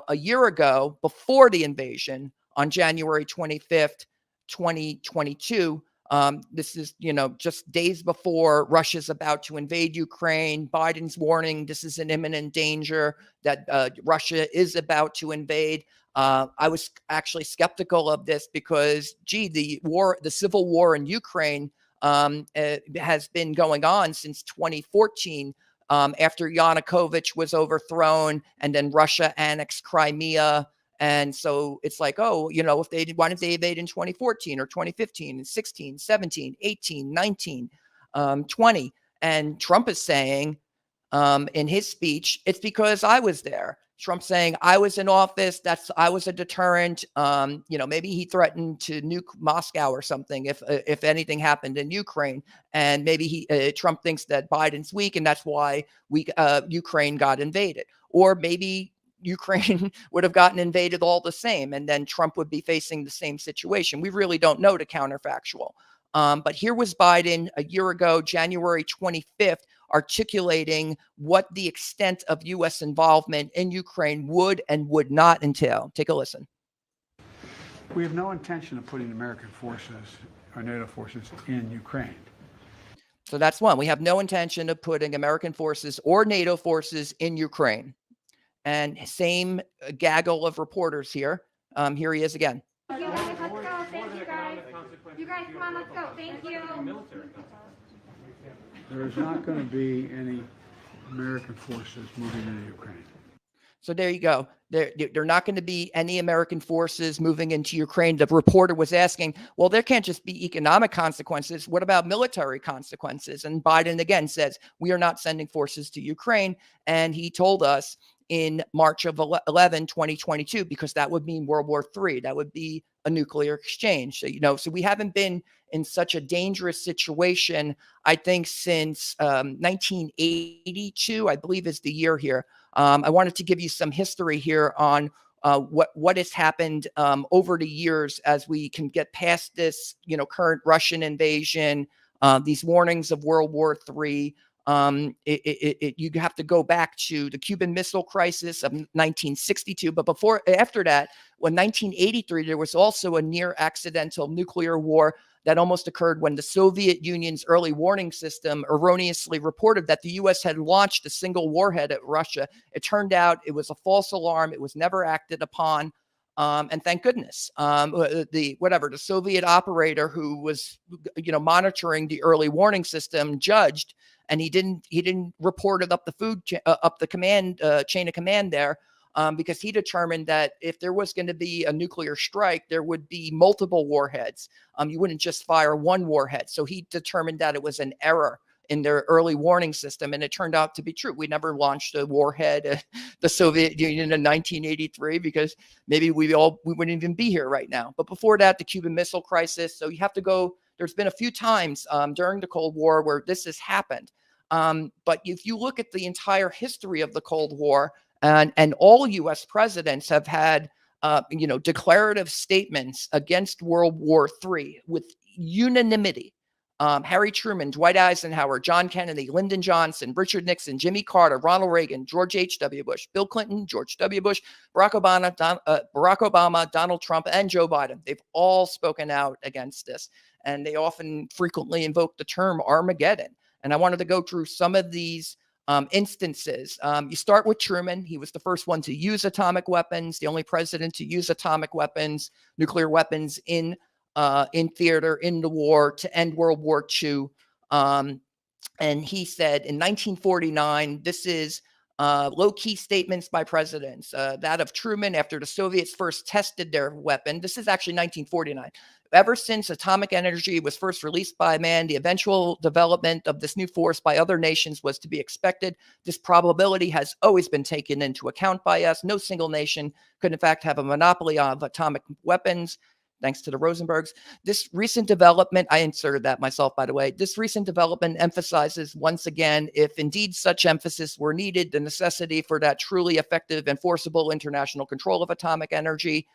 a year ago, before the invasion, on January 25th, 2022, this is, just days before Russia's about to invade Ukraine. Biden's warning this is an imminent danger, that Russia is about to invade. I was actually skeptical of this because, the civil war in Ukraine has been going on since 2014. After Yanukovych was overthrown, and then Russia annexed Crimea. And so it's like, oh, why didn't they invade in 2014 or 2015 and 16, 17, 18, 19, 20? And Trump is saying in his speech, it's because I was there. Trump saying I was in office. I was a deterrent. Maybe he threatened to nuke Moscow or something if anything happened in Ukraine. And maybe Trump thinks that Biden's weak, and that's why Ukraine got invaded. Or maybe Ukraine would have gotten invaded all the same, and then Trump would be facing the same situation. We really don't know, to counterfactual. But here was Biden a year ago, January 25th, articulating what the extent of U.S. involvement in Ukraine would and would not entail. Take a listen. We have no intention of putting American forces or NATO forces in Ukraine. So that's one. We have no intention of putting American forces or NATO forces in Ukraine. And same gaggle of reporters here. Here he is again. You guys, let's go. Thank you, guys. You guys, come on, let's go. Thank you. There is not going to be any American forces moving into Ukraine. So there you go. There not going to be any American forces moving into Ukraine. The reporter was asking, well, there can't just be economic consequences. What about military consequences? And Biden again says, we are not sending forces to Ukraine. And he told us in March of 2022, because that would mean World War III. That would be a nuclear exchange. So we haven't been in such a dangerous situation, I think, since 1982, I believe is the year here. I wanted to give you some history here on what has happened over the years as we can get past this, current Russian invasion, these warnings of World War III. You have to go back to the Cuban Missile Crisis of 1962. But after that, when 1983, there was also a near accidental nuclear war that almost occurred when the Soviet Union's early warning system erroneously reported that the U.S. had launched a single warhead at Russia. It turned out it was a false alarm. It was never acted upon. And thank goodness, the Soviet operator who was, monitoring the early warning system judged, and he didn't report it up the command chain of command there, because he determined that if there was going to be a nuclear strike, there would be multiple warheads. You wouldn't just fire one warhead. So he determined that it was an error in their early warning system, and it turned out to be true. We never launched a warhead at the Soviet Union in 1983 because maybe we wouldn't even be here right now. But before that, the Cuban Missile Crisis. So you have to go. There's been a few times during the Cold War where this has happened. But if you look at the entire history of the Cold War, and all U.S. presidents have had, declarative statements against World War III with unanimity. Harry Truman, Dwight Eisenhower, John Kennedy, Lyndon Johnson, Richard Nixon, Jimmy Carter, Ronald Reagan, George H.W. Bush, Bill Clinton, George W. Bush, Barack Obama, Donald Trump, and Joe Biden. They've all spoken out against this, and they frequently invoke the term Armageddon. And I wanted to go through some of these instances. You start with Truman. He was the first one to use atomic weapons, the only president to use atomic weapons, nuclear weapons in theater, in the war, to end World War II. And he said in 1949, this is low-key statements by presidents. That of Truman after the Soviets first tested their weapon. This is actually 1949. Ever since atomic energy was first released by man, the eventual development of this new force by other nations was to be expected. This probability has always been taken into account by us. No single nation could, in fact, have a monopoly of atomic weapons, thanks to the Rosenbergs. This recent development, I inserted that myself, by the way, this recent development emphasizes once again, if indeed such emphasis were needed, the necessity for that truly effective and forcible international control of atomic energy.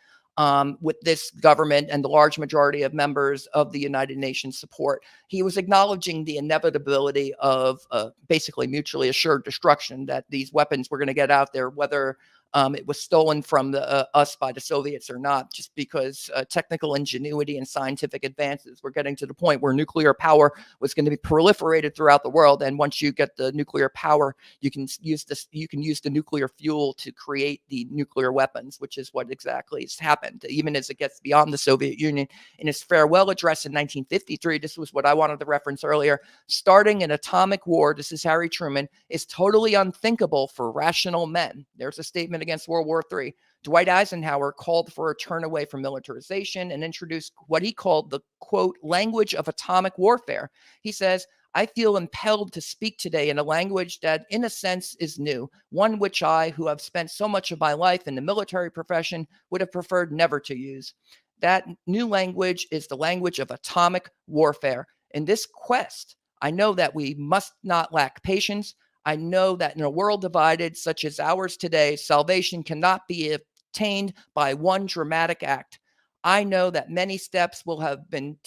With this government and the large majority of members of the United Nations support. He was acknowledging the inevitability of basically mutually assured destruction, that these weapons were going to get out there, whether it was stolen from us by the Soviets or not, just because technical ingenuity and scientific advances were getting to the point where nuclear power was going to be proliferated throughout the world. And once you get the nuclear power, you can use the nuclear fuel to create the nuclear weapons, which is what exactly has happened. Even as it gets beyond the Soviet Union, in his farewell address in 1953, this was what I wanted to reference earlier: starting an atomic war, this is Harry Truman, is totally unthinkable for rational men. There's a statement against World War III. Dwight Eisenhower called for a turn away from militarization and introduced what he called the, quote, language of atomic warfare. He says, I feel impelled to speak today in a language that, in a sense, is new, one which I, who have spent so much of my life in the military profession, would have preferred never to use. That new language is the language of atomic warfare. In this quest, I know that we must not lack patience. I know that in a world divided such as ours today, salvation cannot be attained by one dramatic act. I know that many steps will have been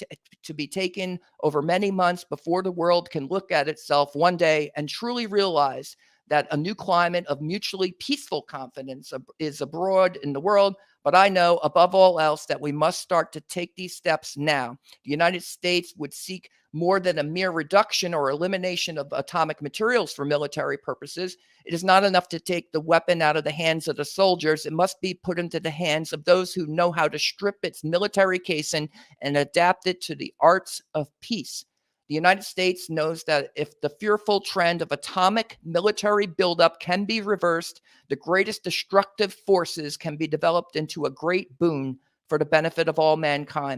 to be taken over many months before the world can look at itself one day and truly realize that a new climate of mutually peaceful confidence is abroad in the world. But I know above all else that we must start to take these steps now. The United States would seek more than a mere reduction or elimination of atomic materials for military purposes. It is not enough to take the weapon out of the hands of the soldiers. It must be put into the hands of those who know how to strip its military casing and adapt it to the arts of peace. The United States knows that if the fearful trend of atomic military buildup can be reversed, the greatest destructive forces can be developed into a great boon for the benefit of all mankind.